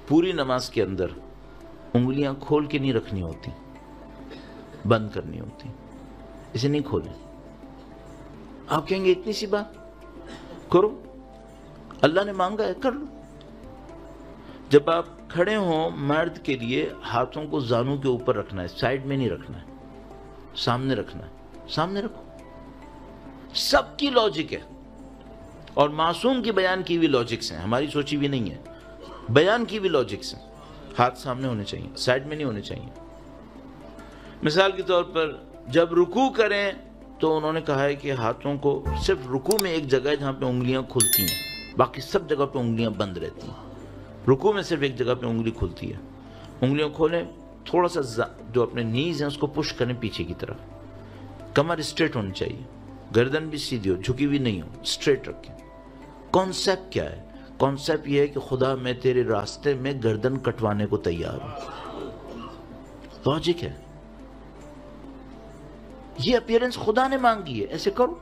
پوری نماز کے اندر انگلیاں کھول کے نہیں رکھنی ہوتی، بند کرنی ہوتی، اسے نہیں کھولیں۔ آپ کہیں گے اتنی سی بات کرو، اللہ نے مانگا ہے کر لو۔ جب آپ کھڑے ہوں مرد کے لیے ہاتھوں کو زانوں کے اوپر رکھنا ہے، سائڈ میں نہیں رکھنا ہے، سامنے رکھنا ہے، سامنے رکھو۔ سب کی لاجک ہے اور معصوم کی بیان کی ہوئی لاجکس ہیں، ہماری سوچی بھی نہیں ہے، بیان کی بھی لاجکس ہیں۔ ہاتھ سامنے ہونے چاہیے، سائڈ میں نہیں ہونے چاہیے۔ مثال کے طور پر جب رکوع کریں تو انہوں نے کہا ہے کہ ہاتھوں کو صرف رکوع میں ایک جگہ ہے جہاں پہ انگلیاں کھلتی ہیں، باقی سب جگہ پہ انگلیاں بند رہتی ہیں۔ رکوع میں صرف ایک جگہ پہ انگلی کھلتی ہے۔ انگلیاں کھولیں، تھوڑا سا جو اپنے نیز ہیں اس کو پش کریں پیچھے کی طرف، کمر اسٹریٹ ہونی چاہیے، گردن بھی سیدھی ہو، جھکی بھی نہیں ہو، اسٹریٹ رکھیں۔ کانسیپٹ کیا ہے؟ کانسیپٹ یہ ہے کہ خدا میں تیرے راستے میں گردن کٹوانے کو تیار ہوں۔ لاجک ہے، یہ اپیرنس خدا نے مانگی ہے، ایسے کرو۔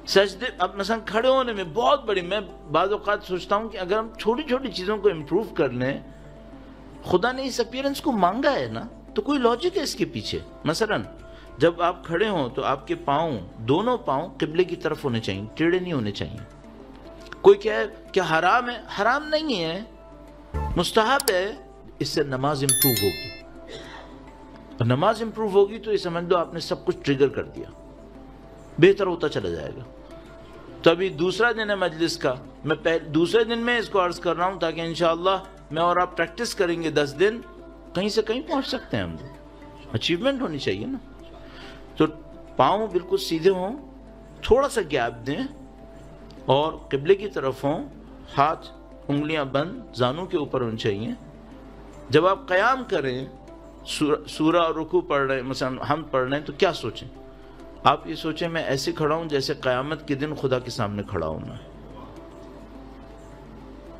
سجدے اب مثلا کھڑے ہونے میں بہت بڑی، میں بعض اوقات سوچتا ہوں کہ اگر ہم چھوٹی چھوٹی چیزوں کو امپروو کر لیں، خدا نے اس اپیرنس کو مانگا ہے نا، تو کوئی لاجک ہے اس کے پیچھے۔ مثلا جب آپ کھڑے ہوں تو آپ کے پاؤں، دونوں پاؤں قبلے کی طرف ہونے چاہیے، ٹیڑھے نہیں ہونے چاہیے۔ کوئی کہے کہ حرام ہے، حرام نہیں ہے، مستحب ہے، اس سے نماز امپروو ہوگی، اور نماز امپروو ہوگی تو یہ سمجھ لو آپ نے سب کچھ ٹریگر کر دیا، بہتر ہوتا چلا جائے گا۔ تو ابھی دوسرا دن ہے مجلس کا، میں دوسرے دن میں اس کو عرض کر رہا ہوں تاکہ انشاءاللہ میں اور آپ پریکٹس کریں گے 10 دن، کہیں سے کہیں پہنچ سکتے ہیں ہم لوگ، اچیومنٹ ہونی چاہیے نا۔ تو پاؤں بالکل سیدھے ہوں، تھوڑا سا گیپ دیں اور قبلے کی طرف ہوں، ہاتھ انگلیاں بند زانوں کے اوپر ہونی چاہیے۔ جب آپ قیام کریں، سورہ اور رکوع پڑھ رہے ہیں، مثلا ہم پڑھ رہے ہیں، تو کیا سوچیں؟ آپ یہ سوچیں میں ایسے کھڑا ہوں جیسے قیامت کے دن خدا کے سامنے کھڑا ہونا ہے۔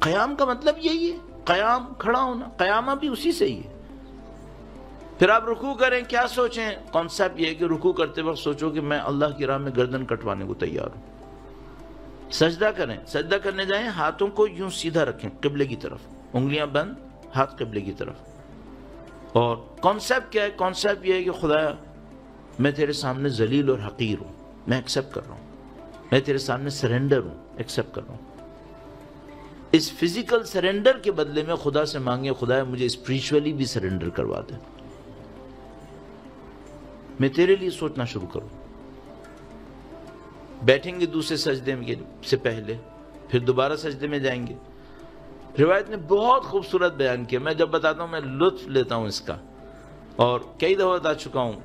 قیام کا مطلب یہی ہے، قیام کھڑا ہونا، قیامہ بھی اسی سے ہی ہے۔ پھر آپ رکوع کریں، کیا سوچیں؟ کانسیپٹ یہ ہے کہ رکوع کرتے وقت سوچو کہ میں اللہ کی راہ میں گردن کٹوانے کو تیار ہوں۔ سجدہ کریں، سجدہ کرنے جائیں، ہاتھوں کو یوں سیدھا رکھیں قبلے کی طرف، انگلیاں بند، ہاتھ قبلے کی طرف۔ اور کانسیپٹ کیا ہے؟ کانسیپٹ یہ ہے کہ خدایا میں تیرے سامنے ذلیل اور حقیر ہوں، میں ایکسیپٹ کر رہا ہوں، میں تیرے سامنے سرنڈر ہوں، ایکسیپٹ کر رہا ہوں۔ اس فزیکل سرنڈر کے بدلے میں خدا سے مانگے خدایا مجھے اسپریچولی بھی سرنڈر کروا دے، میں تیرے لیے سوچنا شروع کروں۔ بیٹھیں گے دوسرے سجدے سے پہلے، پھر دوبارہ سجدے میں جائیں گے۔ روایت نے بہت خوبصورت بیان کیا، میں جب بتاتا ہوں میں لطف لیتا ہوں اس کا، اور کئی دفعہ بتا چکا ہوں،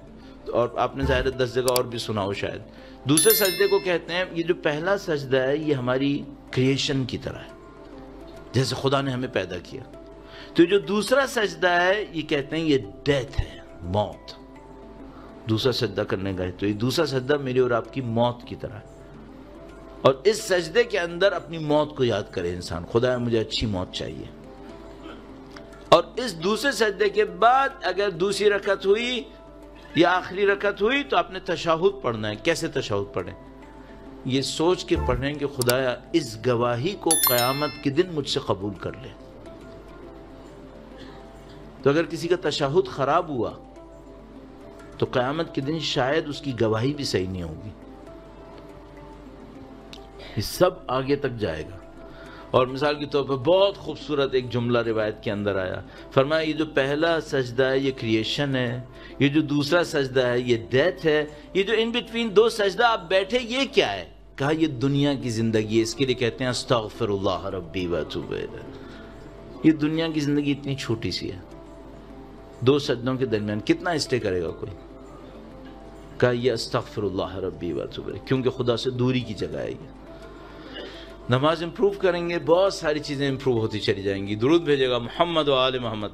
اور آپ نے ظاہر 10 جگہ اور بھی سنا ہو شاید۔ دوسرے سجدے کو کہتے ہیں، یہ جو پہلا سجدہ ہے یہ ہماری کریشن کی طرح ہے، جیسے خدا نے ہمیں پیدا کیا۔ تو جو دوسرا سجدہ ہے یہ کہتے ہیں یہ ڈیتھ ہے، موت۔ دوسرا سجدہ کرنے گئے تو یہ دوسرا سجدہ میری اور آپ کی موت کی طرح ہے، اور اس سجدے کے اندر اپنی موت کو یاد کرے انسان، خدا مجھے اچھی موت چاہیے۔ اور اس دوسرے سجدے کے بعد اگر دوسری رکعت ہوئی یا آخری رکعت ہوئی تو آپ نے تشہد پڑھنا ہے۔ کیسے تشہد پڑھیں؟ یہ سوچ کے پڑھیں کہ خدایا اس گواہی کو قیامت کے دن مجھ سے قبول کر لے۔ تو اگر کسی کا تشہد خراب ہوا تو قیامت کے دن شاید اس کی گواہی بھی صحیح نہیں ہوگی۔ یہ سب آگے تک جائے گا۔ اور مثال کے طور پر بہت خوبصورت ایک جملہ روایت کے اندر آیا، فرمایا یہ جو پہلا سجدہ ہے یہ کریشن ہے، یہ جو دوسرا سجدہ ہے یہ ڈیتھ ہے، یہ جو ان بٹوین دو سجدہ آپ بیٹھے یہ کیا ہے؟ کہا یہ دنیا کی زندگی ہے، اس کے لیے کہتے ہیں استغفر اللہ ربی واتوب الیہ۔ یہ دنیا کی زندگی اتنی چھوٹی سی ہے، دو سجدوں کے درمیان کتنا اسٹے کرے گا کوئی؟ کہا یہ استغفر اللہ ربی واتوب الیہ، کیونکہ خدا سے دوری کی جگہ ہے یہ۔ نماز امپروو کریں گے، بہت ساری چیزیں امپروو ہوتی چلی جائیں گی۔ درود بھیجے گا محمد و آل محمد۔